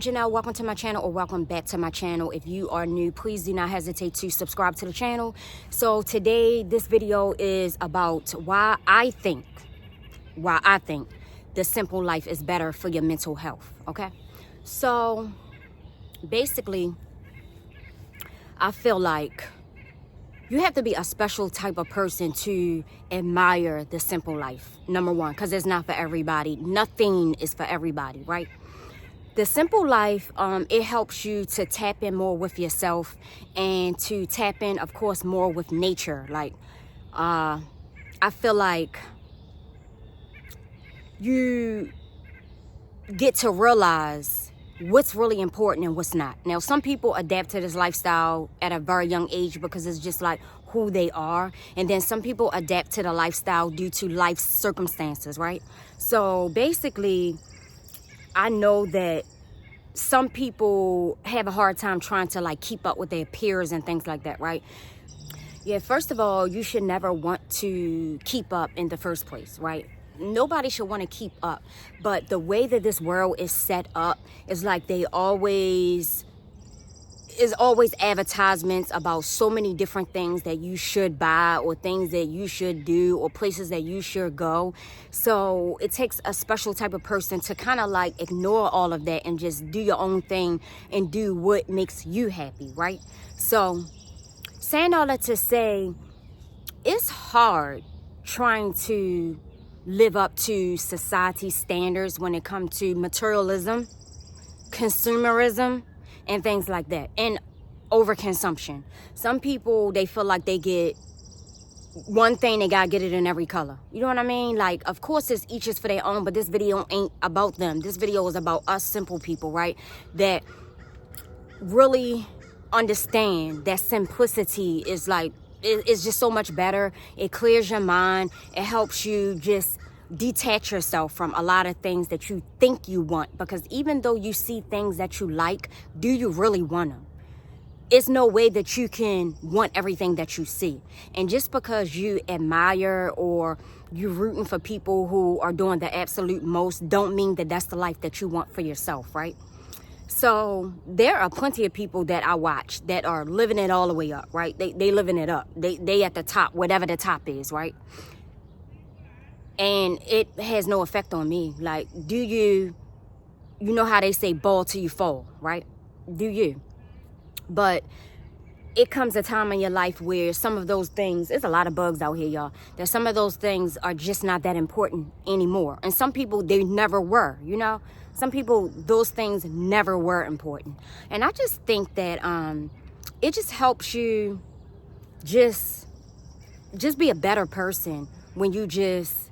Janelle, welcome to my channel, or welcome back to my channel. If you are new, please do not hesitate to subscribe to the channel. So today, this video is about why I think the simple life is better for your mental health, okay? So basically, I feel like you have to be a special type of person to admire the simple life, number one, because it's not for everybody. Nothing is for everybody, right? The simple life, it helps you to tap in more with yourself and to tap in, of course, more with nature. Like, I feel like you get to realize what's really important and what's not. Now, some people adapt to this lifestyle at a very young age because it's just like who they are. And then some people adapt to the lifestyle due to life circumstances, right? So basically, I know that some people have a hard time trying to like keep up with their peers and things like that, right? Yeah, first of all, you should never want to keep up in the first place, right? Nobody should want to keep up. But the way that this world is set up is like always advertisements about so many different things that you should buy or things that you should do or places that you should go. So it takes a special type of person to kind of like ignore all of that and just do your own thing and do what makes you happy, right? So saying all that to say, it's hard trying to live up to society standards when it comes to materialism, consumerism, and things like that, and overconsumption. Some people, they feel like they get one thing, they gotta get it in every color. You know what I mean? Like, of course, it's each is for their own, but this video ain't about them. This video is about us simple people, right? That really understand that simplicity is like, it's just so much better. It clears your mind. It helps you just detach yourself from a lot of things that you think you want, because even though you see things that you like, do you really want them? It's no way that you can want everything that you see. And just because you admire or you're rooting for people who are doing the absolute most, don't mean that that's the life that you want for yourself, right? So there are plenty of people that I watch that are living it all the way up, right? They living it up. They at the top, whatever the top is, right? And it has no effect on me. Like, do you know how they say ball till you fall, right? Do you? But it comes a time in your life where some of those things, there's a lot of bugs out here, y'all, that some of those things are just not that important anymore. And some people, they never were, you know? Some people, those things never were important. And I just think that it just helps you just be a better person when you just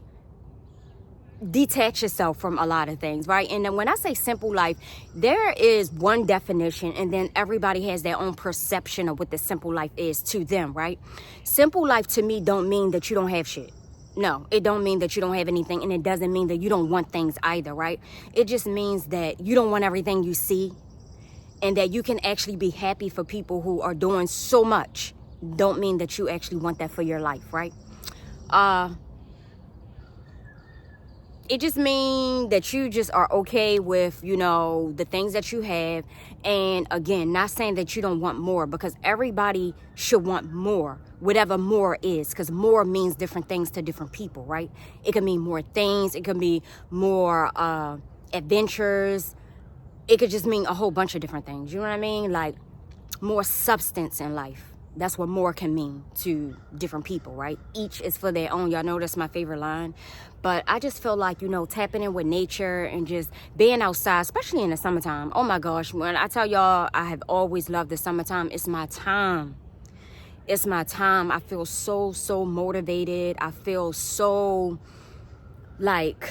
detach yourself from a lot of things, right? And then when I say simple life, there is one definition, and then everybody has their own perception of what the simple life is to them, right? Simple life to me don't mean that you don't have shit. No, it don't mean that you don't have anything, and it doesn't mean that you don't want things either, right? It just means that you don't want everything you see, and that you can actually be happy for people who are doing so much. Don't mean that you actually want that for your life, right? It just means that you just are okay with, you know, the things that you have. And again, not saying that you don't want more, because everybody should want more, whatever more is, because more means different things to different people, right? It can mean more things. It can be more adventures. It could just mean a whole bunch of different things. You know what I mean? Like more substance in life. That's what more can mean to different people, right? Each is for their own. Y'all know that's my favorite line. But I just feel like, you know, tapping in with nature and just being outside, especially in the summertime. Oh my gosh, when I tell y'all I have always loved the summertime, it's my time. It's my time. I feel so motivated. I feel so like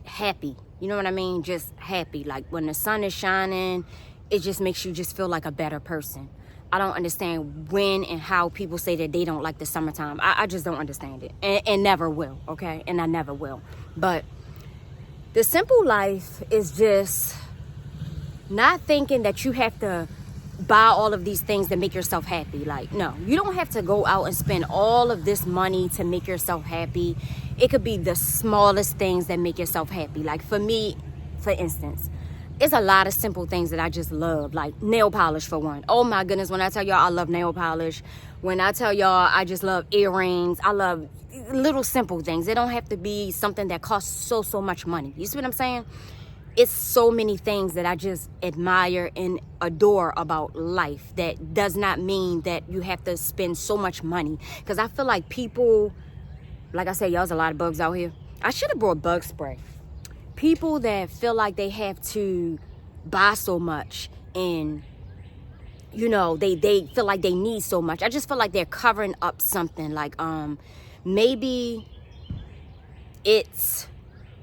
happy. You know what I mean? Just happy. Like when the sun is shining, it just makes you just feel like a better person. I don't understand when and how people say that they don't like the summertime. I just don't understand it, and never will, okay? And I never will. But the simple life is just not thinking that you have to buy all of these things to make yourself happy. Like, no, you don't have to go out and spend all of this money to make yourself happy. It could be the smallest things that make yourself happy. Like for me, for instance, it's a lot of simple things that I just love, like nail polish for one. Oh my goodness, when I tell y'all I love nail polish, when I tell y'all I just love earrings, I love little simple things. It don't have to be something that costs so much money. You see what I'm saying? It's so many things that I just admire and adore about life. That does not mean that you have to spend so much money, because I feel like people, like I said, y'all's a lot of bugs out here. I should have brought bug spray. People that feel like they have to buy so much, and you know, they feel like they need so much. I just feel like they're covering up something. Like maybe it's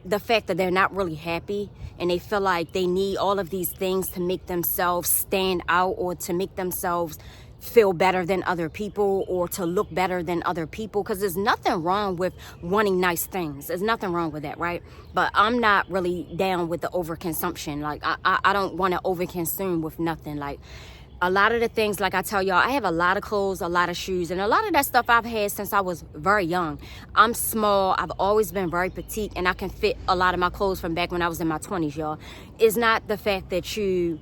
the fact that they're not really happy, and they feel like they need all of these things to make themselves stand out, or to make themselves feel better than other people, or to look better than other people. Because there's nothing wrong with wanting nice things. There's nothing wrong with that, right? But I'm not really down with the overconsumption. Like I don't want to overconsume with nothing. Like a lot of the things, like I tell y'all, I have a lot of clothes, a lot of shoes, and a lot of that stuff I've had since I was very young. I'm small. I've always been very petite, and I can fit a lot of my clothes from back when I was in my 20s, y'all. It's not the fact that you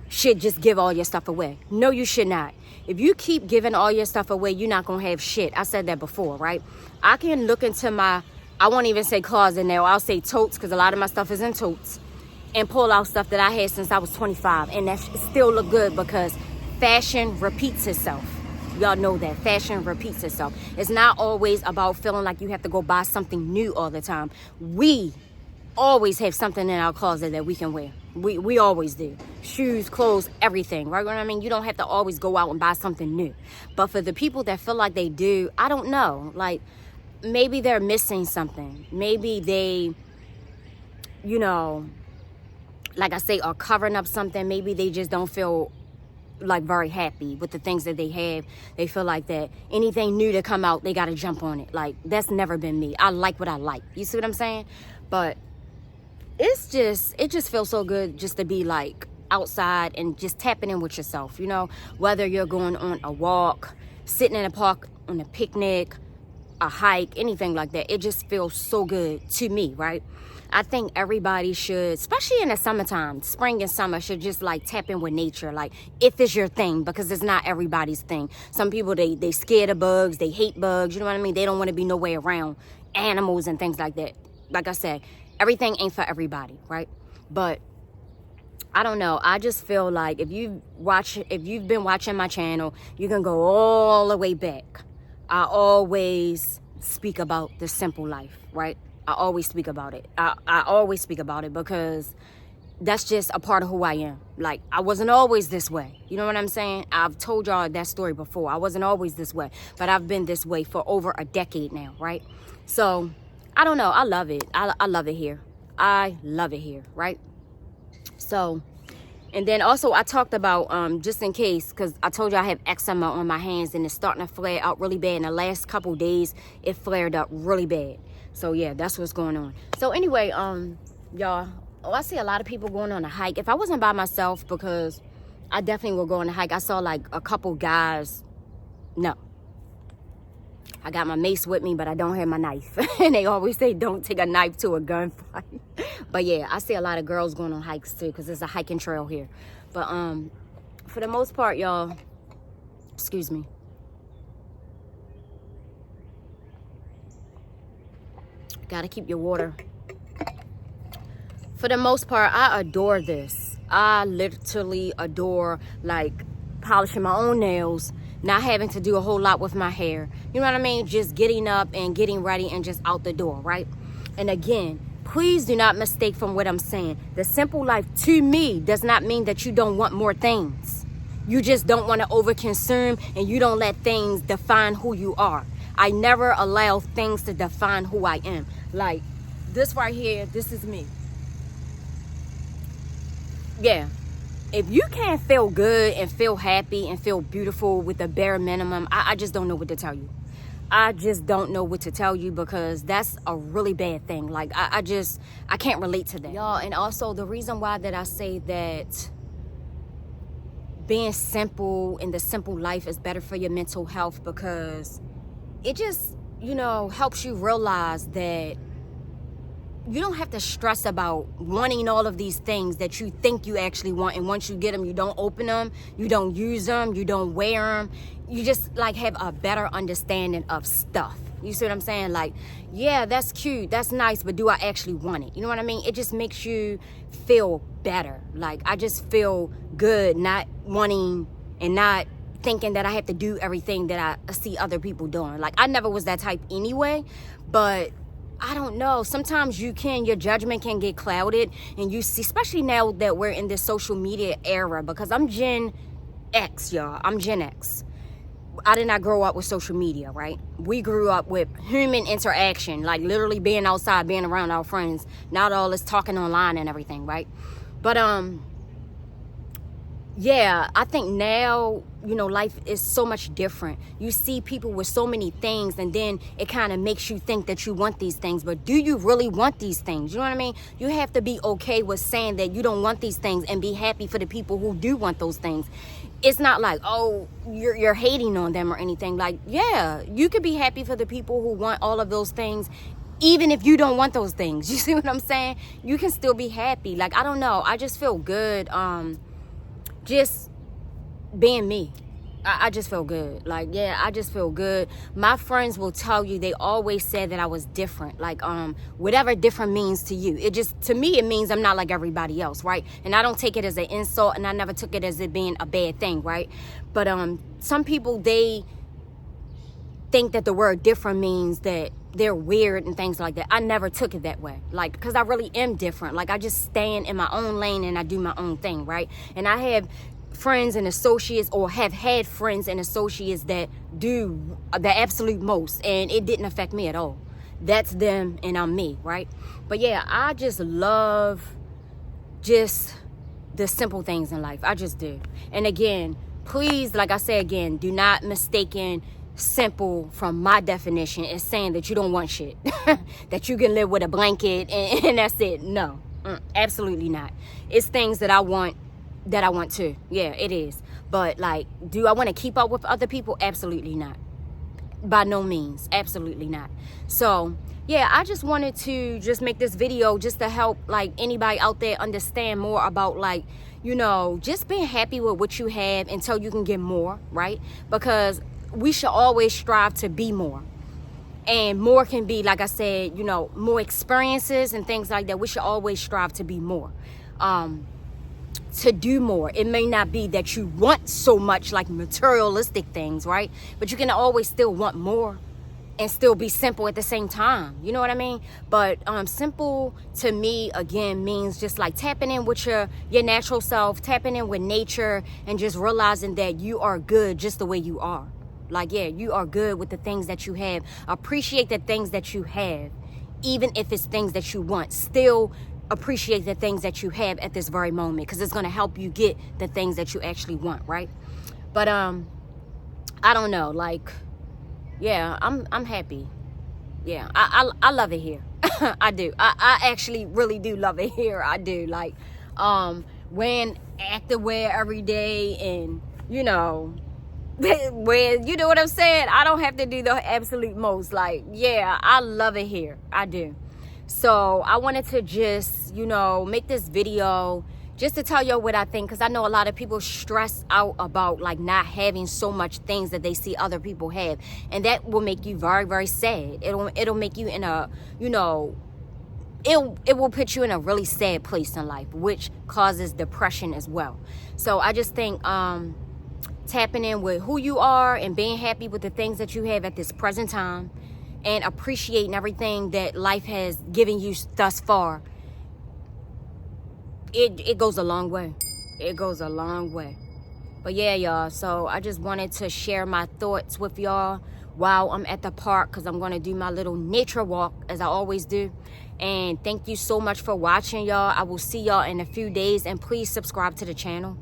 should just give all your stuff away. No, you should not. If you keep giving all your stuff away, you're not going to have shit. I said that before, right? I can look into my, I won't even say closet now. I'll say totes, because a lot of my stuff is in totes, and pull out stuff that I had since I was 25. And that still look good, because fashion repeats itself. Y'all know that. Fashion repeats itself. It's not always about feeling like you have to go buy something new all the time. We always have something in our closet that we can wear. We always do. Shoes, clothes, everything, right? You know what I mean? You don't have to always go out and buy something new. But for the people that feel like they do, I don't know. Like, maybe they're missing something. Maybe they, you know, like I say, are covering up something. Maybe they just don't feel like very happy with the things that they have. They feel like that anything new to come out, they got to jump on it. Like, that's never been me. I like what I like. You see what I'm saying? But it just feels so good just to be like outside and just tapping in with yourself, you know, whether you're going on a walk, sitting in a park on a picnic, a hike, anything like that. It just feels so good to me, right? I think everybody should, especially in the summertime, spring and summer, should just like tap in with nature, like if it's your thing, because it's not everybody's thing. Some people, they scared of bugs, they hate bugs, you know what I mean? They don't want to be nowhere around animals and things like that. Like I said, everything ain't for everybody, right? But I don't know. I just feel like if you've been watching my channel, you can go all the way back. I always speak about the simple life, right? I always speak about it. I always speak about it because that's just a part of who I am. Like, I wasn't always this way. You know what I'm saying? I've told y'all that story before. I wasn't always this way, but I've been this way for over a decade now, right? So I don't know. I love it. I love it here. I love it here, right? So, and then also I talked about, just in case, because I told you I have eczema on my hands and it's starting to flare out really bad. In the last couple days, it flared up really bad. So yeah, that's what's going on. So anyway, y'all, I see a lot of people going on a hike. If I wasn't by myself, because I definitely will go on a hike. I saw like a couple guys. No. I got my mace with me, but I don't have my knife. And they always say don't take a knife to a gunfight. But yeah, I see a lot of girls going on hikes too, because there's a hiking trail here. But for the most part, y'all, excuse me. Gotta keep your water. For the most part, I adore this. I literally adore, like, polishing my own nails, not having to do a whole lot with my hair. You know what I mean? Just getting up and getting ready and just out the door, right? And again, please do not mistake from what I'm saying. The simple life, to me, does not mean that you don't want more things. You just don't want to overconsume, and you don't let things define who you are. I never allow things to define who I am. Like, this right here, this is me. Yeah. If you can't feel good and feel happy and feel beautiful with the bare minimum, I just don't know what to tell you. I just don't know what to tell you, because that's a really bad thing. Like, I can't relate to that. Y'all, and also the reason why that I say that being simple in the simple life is better for your mental health, because it just, you know, helps you realize that you don't have to stress about wanting all of these things that you think you actually want, and once you get them, you don't open them, you don't use them, you don't wear them. You just like have a better understanding of stuff. You see what I'm saying? Like, yeah, that's cute, that's nice, but do I actually want it? You know what I mean? It just makes you feel better. Like, I just feel good not wanting and not thinking that I have to do everything that I see other people doing. Like, I never was that type anyway, but I don't know. Sometimes your judgment can get clouded, and you see, especially now that we're in this social media era, because I'm Gen X, y'all. I'm Gen X. I did not grow up with social media, right? We grew up with human interaction, like literally being outside, being around our friends, not all this talking online and everything, right? But yeah, I think now, you know, life is so much different. You see people with so many things, and then it kind of makes you think that you want these things, but do you really want these things? You know what I mean? You have to be okay with saying that you don't want these things and be happy for the people who do want those things. It's not like, oh, you're hating on them or anything. Like, yeah, you could be happy for the people who want all of those things, even if you don't want those things. You see what I'm saying? You can still be happy. Like, I don't know. I just feel good. Just being me. I just feel good. Like, yeah, I just feel good. My friends will tell you, they always said that I was different. Like, whatever different means to you. It just, to me, it means I'm not like everybody else, right? And I don't take it as an insult, and I never took it as it being a bad thing, right? But some people, they think that the word different means that they're weird and things like that. I never took it that way. Like, because I really am different. Like, I just stand in my own lane and I do my own thing, right? And I have friends and associates, or have had friends and associates that do the absolute most, and it didn't affect me at all. That's them and I'm me, right? But yeah, I just love just the simple things in life. I just do. And again, please, like I say again, do not mistaken simple from my definition as saying that you don't want shit. That you can live with a blanket and that's it. No, absolutely not. It's things that I want too. Yeah, it is. But like, do I want to keep up with other people? Absolutely not. By no means. Absolutely not. So yeah, I just wanted to just make this video just to help like anybody out there understand more about, like, you know, just being happy with what you have until you can get more, right? Because we should always strive to be more. And more can be, like I said, you know, more experiences and things like that. We should always strive to be more. To do more. It may not be that you want so much like materialistic things, right? But you can always still want more and still be simple at the same time. You know what I mean? But simple to me, again, means just like tapping in with your natural self, tapping in with nature, and just realizing that you are good just the way you are. Like, yeah, you are good with the things that you have. Appreciate the things that you have, even if it's things that you want. Still appreciate the things that you have at this very moment, because it's going to help you get the things that you actually want, right? But I don't know, like, yeah, I'm happy. Yeah, I love it here. I do. I actually really do love it here. I do. Like, wearing activewear every day, and you know, when, you know what I'm saying, I don't have to do the absolute most. Like, yeah, I love it here. I do. So I wanted to just, you know, make this video just to tell you what I think, because I know a lot of people stress out about like not having so much things that they see other people have, and that will make you very, very sad. It'll make you in a, you know, it will put you in a really sad place in life, which causes depression as well. So I just think tapping in with who you are and being happy with the things that you have at this present time, and appreciating everything that life has given you thus far, it goes a long way. It goes a long way. But yeah, y'all, so I just wanted to share my thoughts with y'all while I'm at the park, because I'm going to do my little nature walk as I always do. And thank you so much for watching, y'all. I will see y'all in a few days, and please subscribe to the channel.